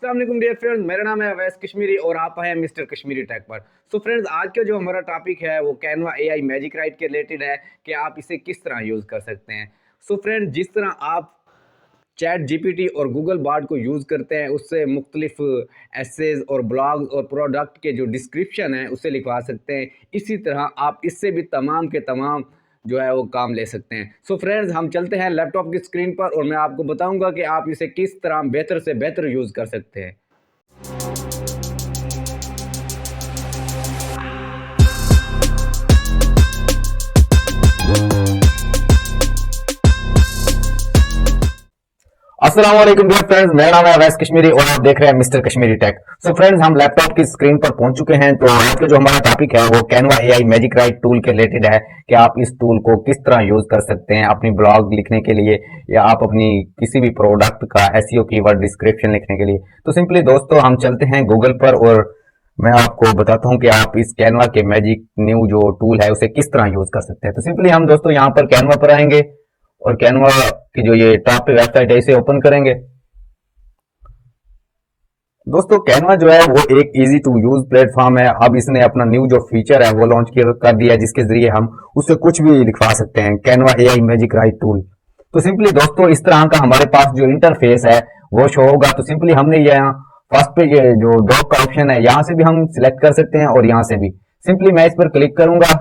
अस्सलाम वालेकुम dear friends, मेरा नाम है अवैस कश्मीरी और आप हैं मिस्टर कश्मीरी टेक पर। सो फ्रेंड्स, आज का जो हमारा टॉपिक है वो कैनवा एआई मैजिक राइट के रिलेटेड है कि आप इसे किस तरह यूज़ कर सकते हैं। सो फ्रेंड्स, जिस तरह आप चैट जीपीटी और गूगल बार्ड को यूज़ करते हैं, उससे मुख्तलिफ एसेज और ब्लॉग्स और प्रोडक्ट के जो डिस्क्रिप्शन है उसे लिखवा सकते हैं। इसी तरह आप इससे भी तमाम के तमाम जो है वो काम ले सकते हैं। सो फ्रेंड्स, हम चलते हैं लैपटॉप की स्क्रीन पर और मैं आपको बताऊंगा कि आप इसे किस तरह बेहतर से बेहतर यूज़ कर सकते हैं। अस्सलाम वालेकुम डियर फ्रेंड्स, मेरा नाम है अवैस कश्मीरी और आप देख रहे हैं mister Kashmiri tech. So friends, हम लैपटॉप की स्क्रीन पर पहुंच चुके हैं। तो आज का जो हमारा टॉपिक है वो Canva AI magic right tool के रिलेटेड है कि आप इस टूल को किस तरह यूज कर सकते हैं अपनी ब्लॉग लिखने के लिए या आप अपनी किसी भी प्रोडक्ट का एसईओ कीवर्ड डिस्क्रिप्शन लिखने के लिए। तो सिंपली दोस्तों, हम चलते हैं गूगल पर और मैं आपको बताता हूँ कि आप इस कैनवा के मैजिक न्यू जो टूल है उसे किस तरह यूज कर सकते हैं। तो सिंपली हम दोस्तों यहाँ पर कैनवा पर आएंगे और कैनवा की जो ये टॉप पे वेबसाइट है इसे ओपन करेंगे। दोस्तों, कैनवा जो है वो एक इजी टू यूज प्लेटफॉर्म है। अब इसने अपना न्यू जो फीचर है वो लॉन्च कर दिया है जिसके जरिए हम उससे कुछ भी लिखवा सकते हैं, Canva AI magic right tool. तो सिंपली दोस्तों, इस तरह का हमारे पास जो इंटरफेस है वो शो होगा। तो सिंपली हमने यहाँ फर्स्ट पे ये जो डॉक का ऑप्शन है यहाँ से भी हम सिलेक्ट कर सकते हैं और यहाँ से भी। सिंपली मैं इस पर क्लिक करूंगा।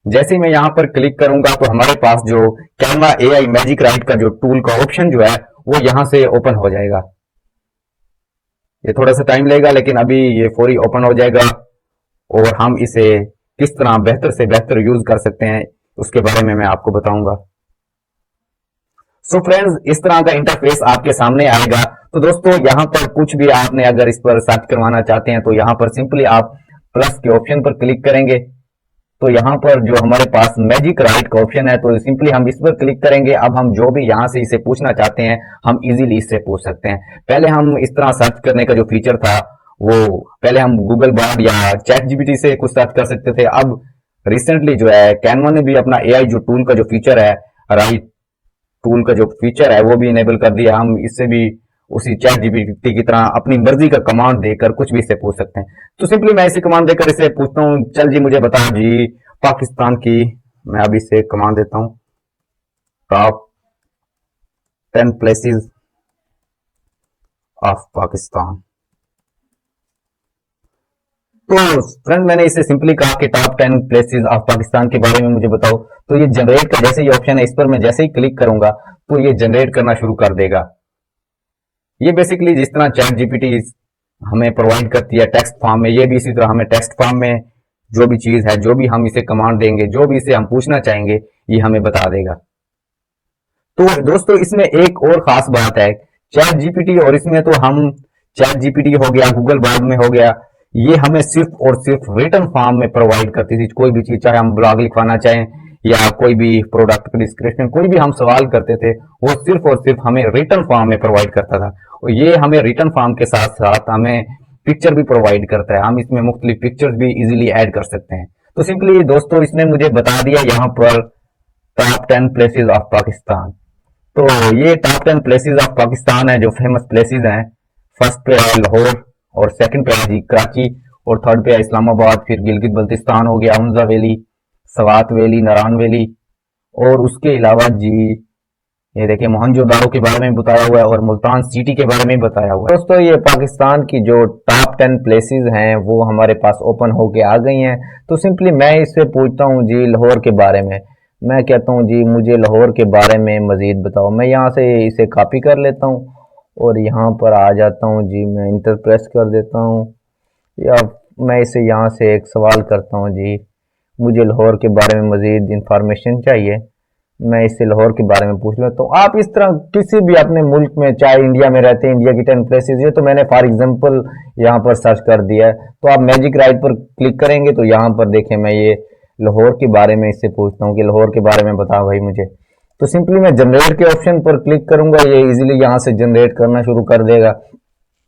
जैसे ही मैं यहाँ पर क्लिक करूंगा तो हमारे पास जो कैनवा एआई मैजिक राइट का जो टूल का ऑप्शन जो है वो यहाँ से ओपन हो जाएगा। ये थोड़ा सा टाइम लेगा लेकिन अभी ये फौरी ओपन हो जाएगा और हम इसे किस तरह बेहतर से बेहतर यूज कर सकते हैं उसके बारे में मैं आपको बताऊंगा। सो फ्रेंड्स, इस तरह का इंटरफेस आपके सामने आएगा। तो दोस्तों, यहाँ पर कुछ भी आपने अगर इस पर सर्च करवाना चाहते हैं तो यहाँ पर सिंपली आप प्लस के ऑप्शन पर क्लिक करेंगे। तो यहाँ पर जो हमारे पास मैजिक राइट का ऑप्शन है तो सिंपली हम इस पर क्लिक करेंगे। अब हम जो भी यहाँ से इसे पूछना चाहते हैं हम इजीली इससे पूछ सकते हैं। पहले हम इस तरह सर्च करने का जो फीचर था वो पहले हम गूगल बार्ड या चैट जीपीटी से कुछ सर्च कर सकते थे। अब रिसेंटली जो है कैनवा ने भी अपना एआई जो टूल का जो फीचर है, राइट टूल का जो फीचर है वो भी इनेबल कर दिया। हम इससे भी उसी चैट जीपीटी की तरह अपनी मर्जी का कमांड देकर कुछ भी इससे पूछ सकते हैं। तो सिंपली मैं इसे कमांड देकर इसे पूछता हूँ, चल जी मुझे बता जी पाकिस्तान की, मैं अभी इसे कमांड देता हूँ, टॉप 10 प्लेसेस ऑफ पाकिस्तान। तो फ्रेंड, मैंने इसे सिंपली कहा कि टॉप 10 प्लेसेस ऑफ पाकिस्तान के बारे में मुझे बताओ। तो ये जनरेट का जैसे ही ऑप्शन है इस पर मैं जैसे ही क्लिक करूंगा तो ये जनरेट करना शुरू कर देगा। ये बेसिकली जिस तरह चैट जीपीटी हमें प्रोवाइड करती है टेक्स्ट फॉर्म में, ये भी इसी तरह हमें टेक्स्ट फॉर्म में जो भी चीज है, जो भी हम इसे कमांड देंगे, जो भी इसे हम पूछना चाहेंगे ये हमें बता देगा। तो दोस्तों, इसमें एक और खास बात है चैट जीपीटी और इसमें तो हम चैट जीपीटी हो गया, गूगल बार्ड में हो गया, ये हमें सिर्फ और सिर्फ रिटन फॉर्म में प्रोवाइड करती थी कोई भी चीज, चाहे हम ब्लॉग लिखवाना चाहें या कोई भी प्रोडक्ट का डिस्क्रिप्शन, कोई भी हम सवाल करते थे वो सिर्फ और सिर्फ हमें रिटन फॉर्म में प्रोवाइड करता था। और ये हमें रिटन फॉर्म के साथ साथ हमें पिक्चर भी प्रोवाइड करता है। हम इसमें मुख्तलिफ पिक्चर्स भी इजीली ऐड कर सकते हैं। तो सिंपली दोस्तों, इसने मुझे बता दिया यहाँ पर टॉप 10 प्लेसेस ऑफ पाकिस्तान। तो ये टॉप 10 प्लेसेस ऑफ पाकिस्तान है जो फेमस प्लेसेस हैं। फर्स्ट पे है लाहौर और सेकंड पे है जी कराची और थर्ड पे है इस्लामाबाद, फिर गिलगित बल्तिस्तान हो गया, Hunza valley, Swat valley, Narayan valley और उसके अलावा जी ये देखिए मोहनजोदारो के बारे में बताया हुआ है और मुल्तान सिटी के बारे में बताया हुआ है। दोस्तों, ये पाकिस्तान की जो टॉप 10 प्लेसेस हैं वो हमारे पास ओपन होके आ गई हैं। तो सिंपली मैं इससे पूछता हूँ जी लाहौर के बारे में। मैं कहता हूँ जी मुझे लाहौर के बारे में मजीद बताओ। मैं यहाँ से इसे कॉपी कर लेता हूँ और यहाँ पर आ जाता हूँ जी, मैं इंटर प्रेस कर देता हूँ या मैं इसे यहाँ से एक सवाल करता हूँ जी मुझे लाहौर के बारे में मजीद इंफॉर्मेशन चाहिए। मैं इससे लाहौर के बारे में पूछ लूँ। तो आप इस तरह किसी भी अपने मुल्क में, चाहे इंडिया में रहते हैं, इंडिया की 10 प्लेसेस, ये तो मैंने फॉर एग्जांपल यहाँ पर सर्च कर दिया है। तो आप मैजिक राइट पर क्लिक करेंगे तो यहाँ पर देखें मैं ये लाहौर के बारे में इससे पूछता हूँ कि लाहौर के बारे में बताओ भाई मुझे। तो सिंपली मैं जनरेट के ऑप्शन पर क्लिक करूंगा, ये इजीली यहाँ से जनरेट करना शुरू कर देगा।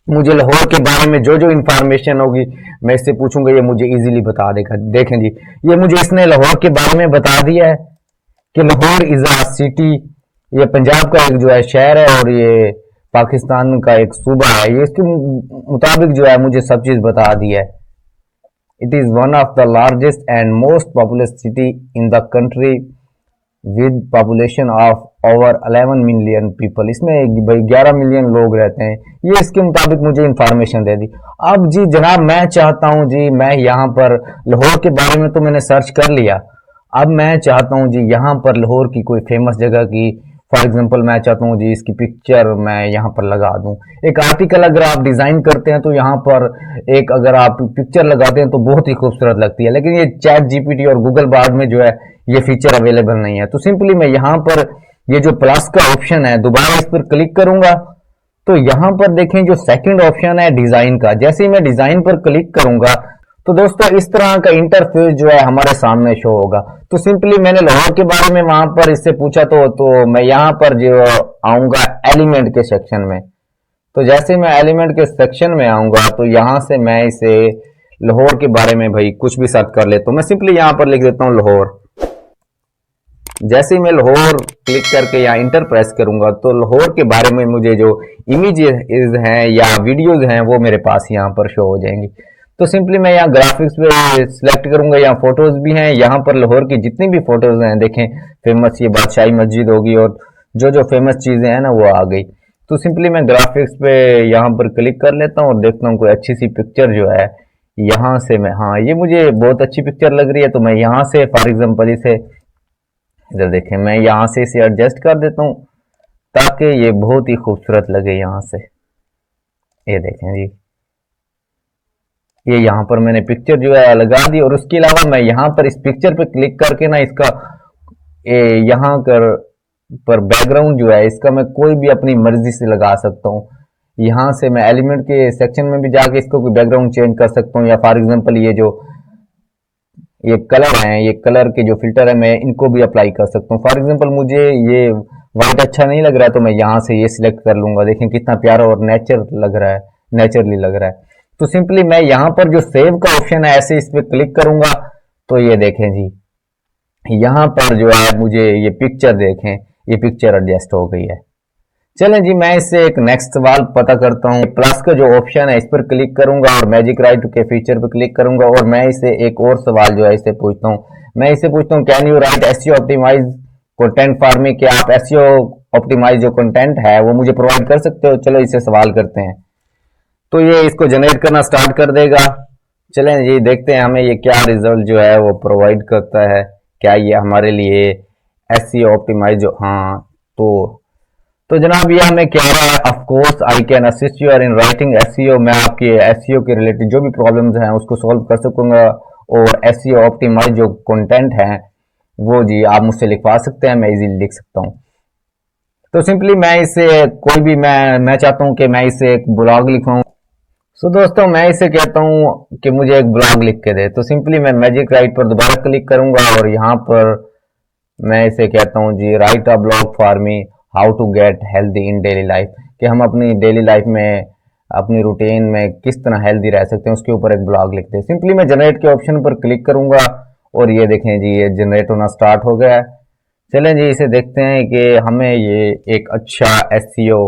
मुझे लाहौर के बारे में जो जो इंफॉर्मेशन होगी मैं इससे पूछूंगा, ये मुझे इजीली बता देगा। देखें जी, ये मुझे इसने लाहौर के बारे में बता दिया है कि लाहौर इज अ सिटी, ये पंजाब का एक जो है शहर है और ये पाकिस्तान का एक सूबा है, ये इसके मुताबिक जो है मुझे सब चीज बता दी है। It is one of the largest and most populous city in the country with population of over 11 million people. इसमें भाई 11 मिलियन लोग रहते हैं, ये इसके मुताबिक मुझे इंफॉर्मेशन दे दी। अब जी जनाब मैं चाहता हूं जी, मैं यहाँ पर लाहौर के बारे में तो मैंने सर्च कर लिया, अब मैं चाहता हूं जी यहाँ पर लाहौर की कोई फेमस जगह की, फॉर एग्जांपल मैं चाहता हूँ जी इसकी पिक्चर मैं यहाँ पर लगा दूं। एक आर्टिकल अगर आप डिजाइन करते हैं तो यहाँ पर एक अगर आप पिक्चर लगाते हैं तो बहुत ही खूबसूरत लगती है, लेकिन ये चैट जीपीटी और गूगल बार्ड में जो है ये फीचर अवेलेबल नहीं है। तो सिंपली मैं यहाँ पर ये जो प्लस का ऑप्शन है दोबारा इस पर क्लिक करूंगा तो यहाँ पर देखें जो सेकंड ऑप्शन है डिजाइन का, जैसे ही मैं डिजाइन पर क्लिक करूंगा तो दोस्तों इस तरह का इंटरफेस जो है हमारे सामने शो होगा। तो सिंपली मैंने लाहौर के बारे में वहां पर इससे पूछा तो मैं यहाँ पर जो आऊंगा एलिमेंट के सेक्शन में। तो जैसे मैं एलिमेंट के सेक्शन में आऊंगा तो यहाँ से मैं इसे लाहौर के बारे में भाई कुछ भी सर्च कर लेता हूँ। मैं सिंपली यहाँ पर लिख देता हूँ लाहौर। जैसे ही मैं लाहौर क्लिक करके यहाँ इंटर प्रेस करूंगा तो लाहौर के बारे में मुझे जो इमेजेस हैं या वीडियोज हैं वो मेरे पास यहाँ पर शो हो जाएंगी। तो सिंपली मैं यहाँ ग्राफिक्स पे सिलेक्ट करूंगा, यहाँ फोटोज भी हैं, यहाँ पर लाहौर की जितनी भी फोटोज हैं देखें, फेमस ये बादशाही मस्जिद होगी और जो जो फेमस चीजें हैं ना वो आ गई। तो सिंपली मैं ग्राफिक्स पे यहाँ पर क्लिक कर लेता हूँ और देखता हूँ कोई अच्छी सी पिक्चर जो है यहाँ से मैं, हाँ ये मुझे बहुत अच्छी पिक्चर लग रही है तो मैं यहाँ से फॉर एग्जाम्पल इसे इधर देखें, मैं यहाँ से इसे एडजस्ट कर देता हूँ ताकि ये बहुत ही खूबसूरत लगे। यहाँ से ये देखें जी, ये यहाँ पर मैंने पिक्चर जो है लगा दी और उसके अलावा मैं यहाँ पर इस पिक्चर पे क्लिक करके ना इसका यहाँ कर पर बैकग्राउंड जो है इसका मैं कोई भी अपनी मर्जी से लगा सकता हूँ। यहाँ से मैं एलिमेंट के सेक्शन में भी जाके इसको कोई बैकग्राउंड चेंज कर सकता हूँ, या फॉर एग्जांपल ये जो ये कलर है, ये कलर के जो फिल्टर है मैं इनको भी अप्लाई कर सकता हूँ। फॉर एग्जांपल मुझे ये व्हाइट अच्छा नहीं लग रहा है तो मैं यहाँ से ये सिलेक्ट कर लूंगा। देखें कितना प्यारा और नेचर लग रहा है, नेचुरली लग रहा है। तो सिंपली मैं यहाँ पर जो सेव का ऑप्शन है ऐसे इस पर क्लिक करूंगा तो ये देखें जी यहाँ पर जो है मुझे ये पिक्चर देखें, ये पिक्चर एडजस्ट हो गई है। चलें जी मैं इससे एक नेक्स्ट सवाल पता करता हूँ। प्लस का जो ऑप्शन है इस पर क्लिक करूंगा और मैजिक राइट के फीचर पर क्लिक करूंगा और मैं इसे एक और सवाल जो है इसे पूछता हूँ। मैं इसे पूछता हूँ can you write SEO optimize content for me, क्या आप एसईओ ऑप्टिमाइज जो कंटेंट है वो मुझे प्रोवाइड कर सकते हो। चलो इसे सवाल करते हैं तो ये इसको जनरेट करना स्टार्ट कर देगा। चलें जी देखते हैं हमें ये क्या रिजल्ट जो है वो प्रोवाइड करता है, क्या ये हमारे लिए एसईओ ऑप्टिमाइज जो, हाँ तो जनाब ये हमें कह रहा है of course I can assist you in writing SEO, मैं आपके एसईओ के रिलेटेड जो भी प्रॉब्लम्स हैं उसको सॉल्व कर सकूंगा और एसईओ ऑप्टिमाइज जो कंटेंट है वो जी आप मुझसे लिखवा सकते हैं, मैं इजीली लिख सकता हूँ। तो सिंपली मैं इसे कोई भी मैं चाहता हूँ कि मैं इसे एक ब्लॉग लिखवाऊँ। सो दोस्तों मैं इसे कहता हूँ कि मुझे एक ब्लॉग लिख के दे। तो सिंपली मैं मैजिक राइट पर दोबारा क्लिक करूंगा और यहाँ पर मैं इसे कहता हूँ जी write a blog for me how to get healthy in daily life, कि हम अपनी डेली लाइफ में अपनी रूटीन में किस तरह हेल्दी रह सकते हैं उसके ऊपर एक ब्लॉग लिखते हैं। सिंपली मैं जनरेट के ऑप्शन पर क्लिक करूंगा और ये देखें जी ये जनरेट होना स्टार्ट हो गया है। चलें जी इसे देखते हैं कि हमें ये एक अच्छा एसईओ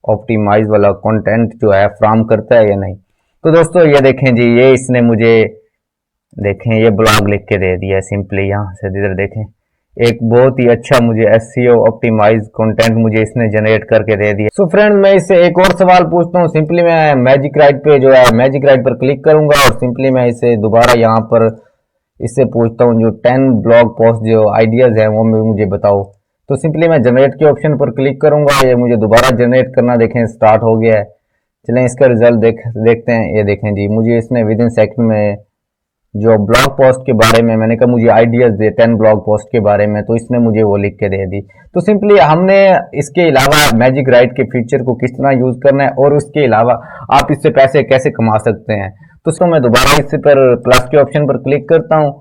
ऑप्टिमाइज वाला कंटेंट जो है फ्राहम करता है या नहीं। तो दोस्तों ये देखें जी ये इसने मुझे देखें ये ब्लॉग लिख के दे दिया है। सिंपली यहाँ से इधर देखें एक बहुत ही अच्छा मुझे एसईओ ऑप्टिमाइज कंटेंट मुझे इसने जनरेट करके दे दिया। सो फ्रेंड मैं इससे एक और सवाल पूछता हूँ। सिंपली मैं मैजिक राइट पे जो है मैजिक राइट पर क्लिक करूंगा और सिंपली मैं इसे दोबारा यहाँ पर इससे पूछता हूँ जो 10 ब्लॉग पोस्ट जो आइडियाज हैं वो मुझे बताओ। तो सिंपली मैं जनरेट के ऑप्शन पर क्लिक करूंगा, ये मुझे दोबारा जनरेट करना देखें स्टार्ट हो गया है। चलें इसका रिजल्ट देखते हैं। ये देखें जी मुझे इसने विद इन सेकंड में जो ब्लॉग पोस्ट के बारे में मैंने कहा मुझे आइडियाज दे 10 ब्लॉग पोस्ट के बारे में, तो इसने मुझे वो लिख के दे दी। तो सिंपली हमने इसके अलावा मैजिक राइट के फीचर को किस तरह यूज करना है और उसके अलावा आप इससे पैसे कैसे कमा सकते हैं, तो उसको मैं दोबारा इस पर प्लस के ऑप्शन पर क्लिक करता हूँ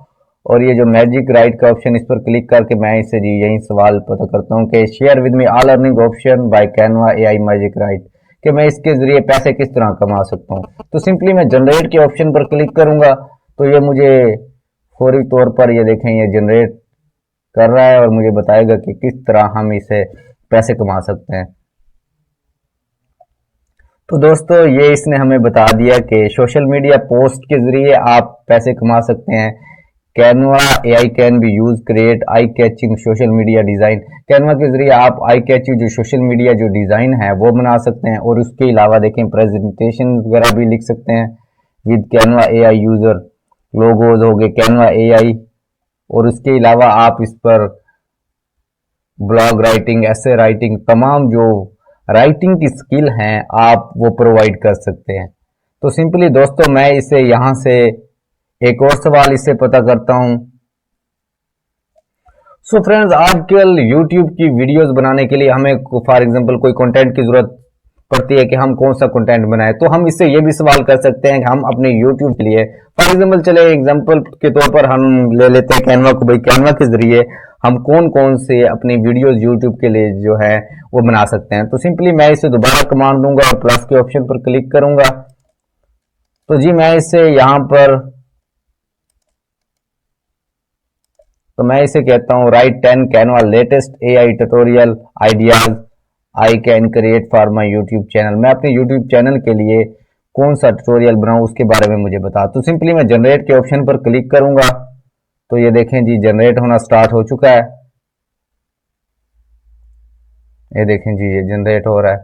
और ये जो मैजिक राइट का ऑप्शन इस पर क्लिक करके मैं इससे जी यही सवाल पता करता हूँ कि share with me all earning option by Canva AI magic right, कि मैं इसके जरिए पैसे किस तरह कमा सकता हूँ। तो सिंपली मैं जनरेट के ऑप्शन पर क्लिक करूंगा तो ये मुझे फौरी तौर पर ये देखें ये जनरेट कर रहा है और मुझे बताएगा कि किस तरह हम इसे पैसे कमा सकते हैं। तो दोस्तों ये इसने हमें बता दिया कि सोशल मीडिया पोस्ट के जरिए आप पैसे कमा सकते हैं। Canva AI can be use create eye catching social media design. Canva के जरिए आप आई कैचिंग जो सोशल मीडिया जो डिजाइन है वो बना सकते हैं, और उसके अलावा देखें प्रेजेंटेशन वगैरह भी लिख सकते हैं with Canva AI user. Logos हो गए कैनवा एआई, और उसके अलावा आप इस पर ब्लॉग राइटिंग, ऐसे राइटिंग, तमाम जो राइटिंग की स्किल हैं आप वो प्रोवाइड कर सकते हैं। तो सिंपली दोस्तों मैं इसे यहां से एक और सवाल इससे पता करता हूं। सो फ्रेंड्स, आजकल यूट्यूब की वीडियोस बनाने के लिए हमें फॉर एग्जांपल कोई कंटेंट की जरूरत पड़ती है कि हम कौन सा कंटेंट बनाएं, तो हम इससे ये भी सवाल कर सकते हैं कि हम अपने यूट्यूब के लिए फॉर एग्जांपल, चले एग्जांपल के तौर पर हम ले लेते हैं कैनवा को। भाई कैनवा के जरिए हम कौन कौन से अपनी वीडियोस यूट्यूब के लिए जो है वो बना सकते हैं। तो सिंपली मैं इसे दोबारा कमांड दूंगा और प्लस के ऑप्शन पर क्लिक करूंगा। तो जी मैं इसे यहां पर, तो मैं इसे कहता हूं right 10 Canva latest AI tutorial ideas I can create for my YouTube channel. मैं अपने यूट्यूब चैनल के लिए कौन सा ट्यूटोरियल बनाऊं उसके बारे में मुझे बता। तो सिंपली मैं जनरेट के ऑप्शन पर क्लिक करूंगा। तो ये देखें जी जनरेट होना स्टार्ट हो चुका है। ये देखें जी ये जनरेट हो रहा है।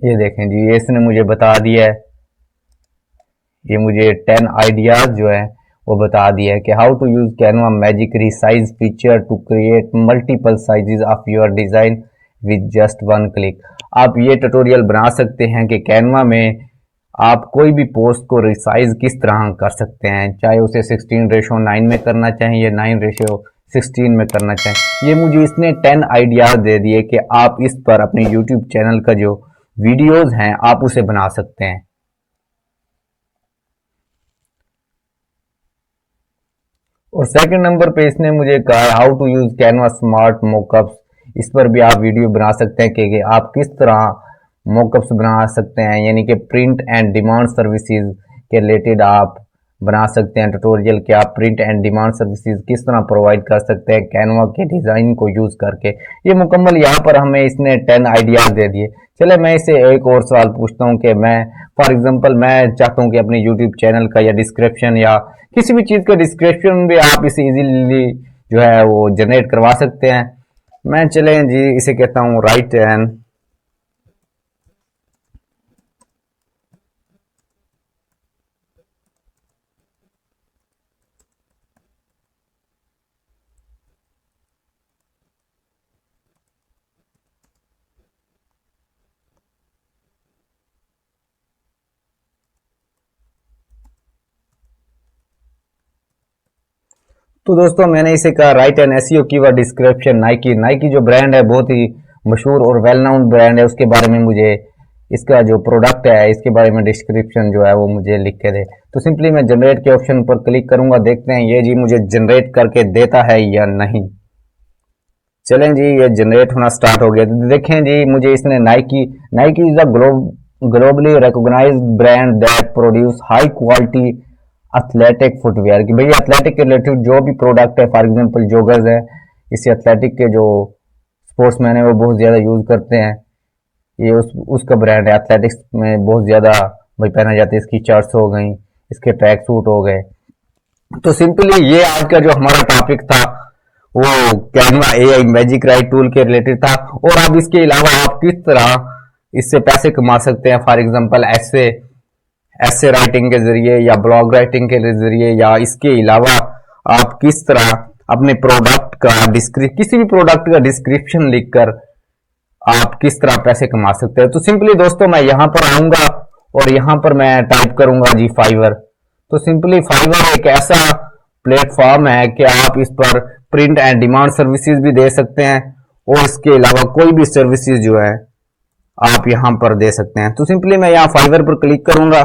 ये देखें जी ये इसने मुझे बता दिया है, ये मुझे 10 आइडियाज जो है वो बता दिया है कि how to use Canva magic resize feature to create multiple sizes of your design with just one click. आप ये ट्यूटोरियल बना सकते हैं कि कैनवा में आप कोई भी पोस्ट को रिसाइज किस तरह कर सकते हैं, चाहे उसे 16:9 में करना चाहें या 9:16 में करना चाहें। ये मुझे इसने 10 आइडियाज दे दिए कि आप इस पर अपने यूट्यूब चैनल का जो वीडियोज हैं आप उसे बना सकते हैं। और सेकंड नंबर पे इसने मुझे कहा how to use Canva smart mockups. इस पर भी आप वीडियो बना सकते हैं कि आप किस तरह मॉकअप्स बना सकते हैं, यानी कि प्रिंट एंड डिमांड सर्विसेज के रिलेटेड आप बना सकते हैं ट्यूटोरियल कि आप प्रिंट एंड डिमांड सर्विसेज किस तरह प्रोवाइड कर सकते हैं कैनवा के डिजाइन को यूज करके। ये मुकम्मल यहाँ पर हमें इसने 10 आइडियाज दे दिए। चले मैं इसे एक और सवाल पूछता हूँ कि मैं फॉर एग्जांपल मैं चाहता हूँ कि अपने यूट्यूब चैनल का या डिस्क्रिप्शन या किसी भी चीज का डिस्क्रिप्शन भी आप इसे इजीली जो है वो जनरेट करवा सकते हैं। मैं चले जी इसे कहता हूँ राइट एंड, तो दोस्तों मैंने इसे कहा write an SEO keyword description Nike. Nike जो ब्रांड है बहुत ही मशहूर और वेल नोन ब्रांड है, उसके बारे में मुझे इसका जो प्रोडक्ट है इसके बारे में डिस्क्रिप्शन जो है वो मुझे लिख के दे। तो सिंपली मैं जनरेट के ऑप्शन पर क्लिक करूंगा, देखते हैं ये जी मुझे जनरेट करके देता है या नहीं। चलें जी ये जनरेट होना स्टार्ट हो गया। तो देखें जी मुझे इसने Nike, Nike is a globally recognised brand that produce high quality athletic footwear की। भैया एथलेटिक के रिलेटेड जो भी प्रोडक्ट है, फॉर एग्जांपल जॉगर्स है, इसे एथलेटिक के जो स्पोर्ट्समैन है वो बहुत ज़्यादा यूज़ करते हैं। ये उसका ब्रांड है, एथलेटिक्स में बहुत ज़्यादा भाई पहना जाता है। इसकी शर्ट्स हो गई, इसके ट्रैक सूट हो गए। तो सिंपली ये आज का जो हमारा टॉपिक था वो Canva AI magic right tool के रिलेटेड था। और अब इसके अलावा आप किस तरह इससे पैसे कमा सकते हैं, फॉर एग्जांपल ऐसे राइटिंग के जरिए या ब्लॉग राइटिंग के जरिए, या इसके अलावा आप किस तरह अपने प्रोडक्ट का किसी भी प्रोडक्ट का डिस्क्रिप्शन लिखकर आप किस तरह पैसे कमा सकते हैं। तो सिंपली दोस्तों मैं यहां पर आऊंगा और यहां पर मैं टाइप करूंगा जी फाइवर। तो सिंपली फाइवर एक ऐसा प्लेटफॉर्म है कि आप इस पर प्रिंट एंड डिमांड सर्विसेज भी दे सकते हैं, और इसके अलावा कोई भी सर्विसेज जो है आप यहां पर दे सकते हैं। तो सिंपली मैं यहां फाइवर पर क्लिक करूंगा।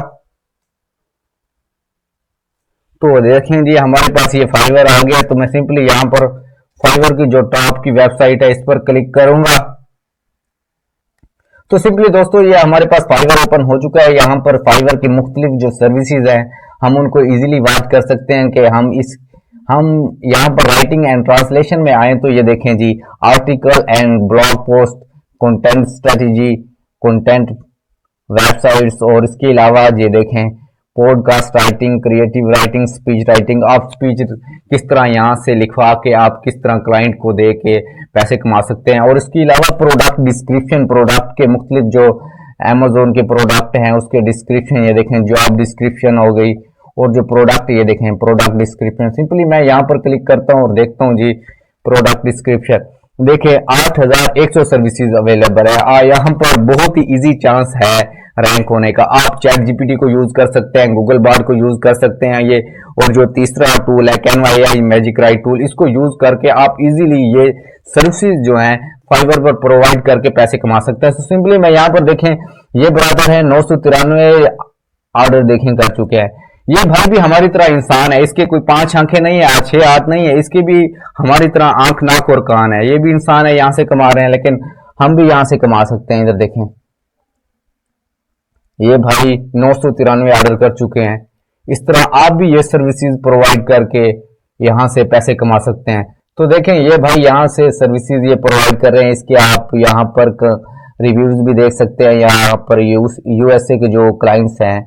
तो देखें जी हमारे पास ये फाइवर आ गया। तो मैं सिंपली यहां पर फाइवर की जो टॉप की वेबसाइट है इस पर क्लिक करूंगा। तो सिंपली दोस्तों ये हमारे पास फाइवर ओपन हो चुका है। यहाँ पर फाइवर की मुख्तलिफ जो सर्विसेज हैं हम उनको इजीली बात कर सकते हैं कि हम हम यहाँ पर राइटिंग एंड ट्रांसलेशन में आए तो ये देखें जी, article and blog post, content strategy, content websites, और इसके अलावा ये देखें podcast writing, creative writing, speech writing. आप स्पीच किस तरह यहाँ से लिखवा के आप किस तरह क्लाइंट को दे के पैसे कमा सकते हैं। और इसके अलावा प्रोडक्ट डिस्क्रिप्शन, प्रोडक्ट के मुख्तलिफ जो अमेजोन के प्रोडक्ट हैं उसके डिस्क्रिप्शन, ये देखें जॉब डिस्क्रिप्शन हो गई, और जो प्रोडक्ट ये देखें प्रोडक्ट डिस्क्रिप्शन। सिंपली मैं यहाँ पर क्लिक करता हूँ और देखता हूँ जी प्रोडक्ट डिस्क्रिप्शन। देखिए 8100 सर्विसेज अवेलेबल है। यहाँ पर बहुत ही इजी चांस है रैंक होने का। आप चैट जीपीटी को यूज कर सकते हैं, गूगल बार्ड को यूज कर सकते हैं ये, और जो तीसरा टूल है Canva AI magic right tool, इसको यूज करके आप इजीली ये सर्विसेज जो हैं फाइवर पर प्रोवाइड करके पैसे कमा सकते हैं। तो सिंपली मैं यहाँ पर देखें ये बराबर है 993 ऑर्डर देखें कर चुके हैं। ये भाई भी हमारी तरह इंसान है, इसके कोई 5 आंखें नहीं है, 6 हाथ नहीं है, इसके भी हमारी तरह आंख, नाक और कान है। ये भी इंसान है, यहां से कमा रहे हैं, लेकिन हम भी यहां से कमा सकते हैं। इधर देखें ये भाई 993 ऑर्डर कर चुके हैं। इस तरह आप भी ये सर्विसेज प्रोवाइड करके यहां से पैसे कमा सकते हैं। तो देखें ये भाई यहां से सर्विसेज ये प्रोवाइड कर रहे हैं, इसके आप यहां पर रिव्यूज भी देख सकते हैं। यहाँ पर यूएसए के जो क्लाइंट्स हैं,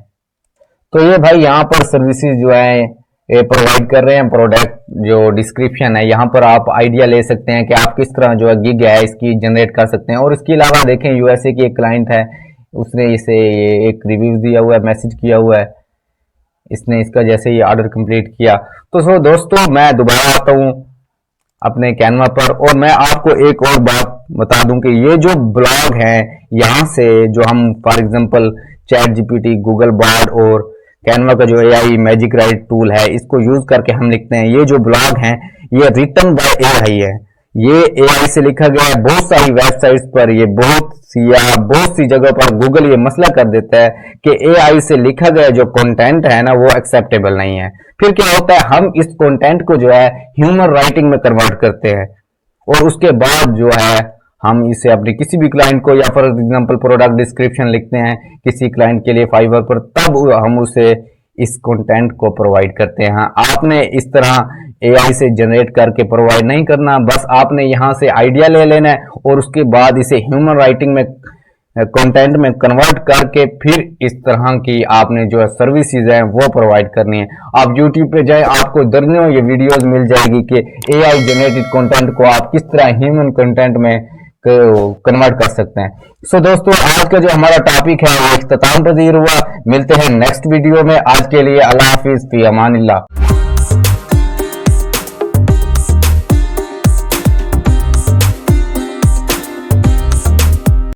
तो ये भाई यहाँ पर सर्विसेज जो है ये प्रोवाइड कर रहे हैं। प्रोडक्ट जो डिस्क्रिप्शन है, यहाँ पर आप आइडिया ले सकते हैं कि आप किस तरह जो है गिग है इसकी जनरेट कर सकते हैं। और इसके अलावा देखें यूएसए की एक क्लाइंट है, उसने इसे ये एक रिव्यू दिया हुआ है, मैसेज किया हुआ है, इसने इसका जैसे ये ऑर्डर कंप्लीट किया। तो दोस्तों मैं दोबारा आता हूँ अपने कैनवा पर, और मैं आपको एक और बात बता दूं कि ये जो ब्लॉग है यहाँ से जो हम for example chat GPT, Google Bard और कैनवा का जो एआई मैजिक राइट टूल है इसको यूज करके हम लिखते हैं। ये जो ब्लॉग हैं ये रिटन बाय एआई है, ये एआई से लिखा गया है। बहुत सारी वेबसाइट्स पर ये बहुत सी जगह पर गूगल ये मसला कर देता है कि एआई से लिखा गया जो कंटेंट है ना वो एक्सेप्टेबल नहीं है। फिर क्या होता है, हम इस कंटेंट को जो है ह्यूमन राइटिंग में कन्वर्ट करते हैं, और उसके बाद जो है हम इसे अपने किसी भी क्लाइंट को, या फॉर एग्जांपल प्रोडक्ट डिस्क्रिप्शन लिखते हैं किसी क्लाइंट के लिए फाइवर पर, तब हम उसे इस कंटेंट को प्रोवाइड करते हैं। आपने इस तरह एआई से जनरेट करके प्रोवाइड नहीं करना, बस आपने यहां से आइडिया ले लेना है और उसके बाद इसे ह्यूमन राइटिंग में कंटेंट में कन्वर्ट करके फिर इस तरह की आपने जो है सर्विसेज है वो प्रोवाइड करनी है। आप YouTube पे जाए, आपको दर्जनों ये वीडियोस मिल जाएगी कि एआई जनरेटेड कंटेंट को आप किस तरह ह्यूमन कंटेंट में कन्वर्ट कर सकते हैं। सो दोस्तों आज का जो हमारा टॉपिक है वो इख्तिताम पजीर हुआ। मिलते हैं नेक्स्ट वीडियो में। आज के लिए अल्लाह हाफिज, फी अमानिल्लाह।